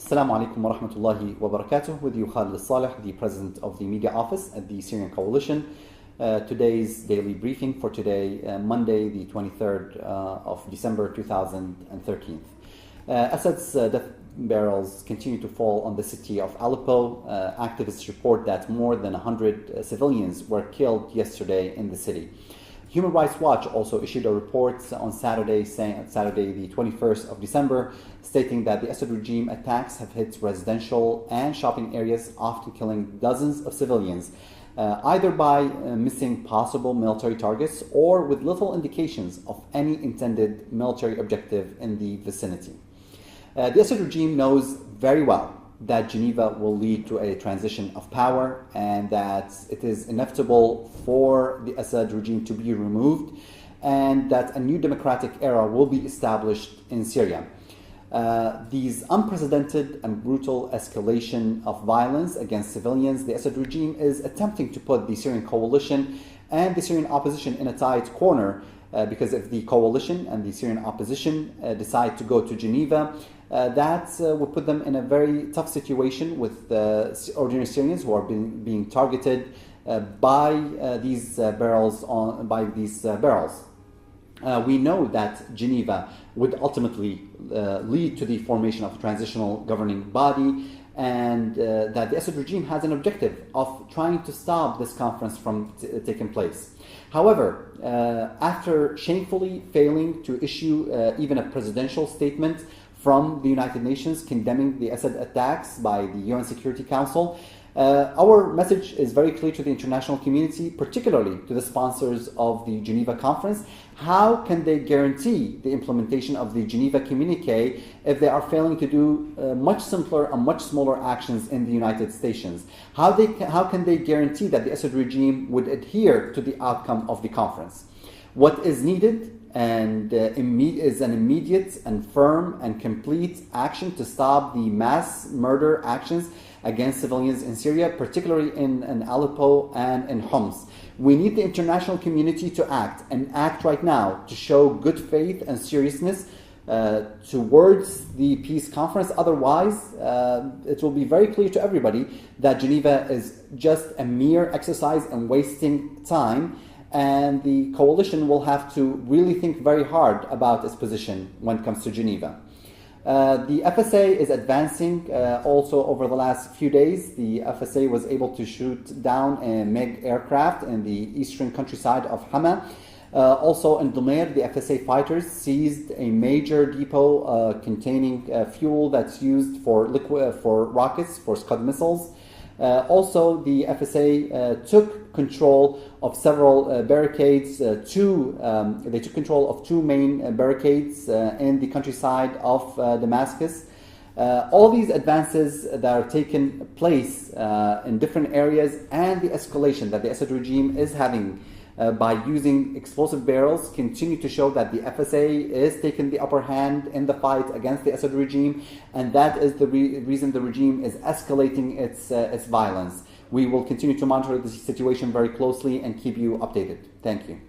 Assalamu alaikum wa rahmatullahi wa barakatuh. With you, Khalid Saleh, the president of the media office at the Syrian Coalition. Today's daily briefing for today, Monday, the 23rd of December 2013. Assad's death barrels continue to fall on the city of Aleppo. Activists report that more than 100 civilians were killed yesterday in the city. Human Rights Watch also issued a report on Saturday, the 21st of December, stating that the Assad regime attacks have hit residential and shopping areas, often killing dozens of civilians, either by missing possible military targets or with little indications of any intended military objective in the vicinity. The Assad regime knows very well that Geneva will lead to a transition of power and that it is inevitable for the Assad regime to be removed and that a new democratic era will be established in Syria. These unprecedented and brutal escalation of violence against civilians, the Assad regime is attempting to put the Syrian coalition and the Syrian opposition in a tight corner because if the coalition and the Syrian opposition decide to go to Geneva, that would put them in a very tough situation with ordinary Syrians who are being targeted by these barrels. We know that Geneva would ultimately lead to the formation of a transitional governing body, and that the Assad regime has an objective of trying to stop this conference from taking place. However, after shamefully failing to issue even a presidential statement from the United Nations condemning the Assad attacks by the UN Security Council, our message is very clear to the international community, particularly to the sponsors of the Geneva Conference. How can they guarantee the implementation of the Geneva Communique if they are failing to do much simpler and much smaller actions in the United Nations? How can they guarantee that the Assad regime would adhere to the outcome of the conference? What is needed is an immediate and firm and complete action to stop the mass murder actions against civilians in Syria, particularly in Aleppo and in Homs. We need the international community to act right now to show good faith and seriousness towards the peace conference. Otherwise, it will be very clear to everybody that Geneva is just a mere exercise and wasting time, and the coalition will have to really think very hard about its position when it comes to Geneva. The FSA is advancing also over the last few days. The FSA was able to shoot down a MiG aircraft in the eastern countryside of Hama. Also in Dumair, the FSA fighters seized a major depot containing fuel that's used for rockets, for Scud missiles. Also, the FSA took control of several barricades. They took control of two main barricades in the countryside of Damascus. All these advances that are taking place in different areas and the escalation that the Assad regime is having by using explosive barrels continue to show that the FSA is taking the upper hand in the fight against the Assad regime, and that is the reason the regime is escalating its violence. We will continue to monitor the situation very closely and keep you updated. Thank you.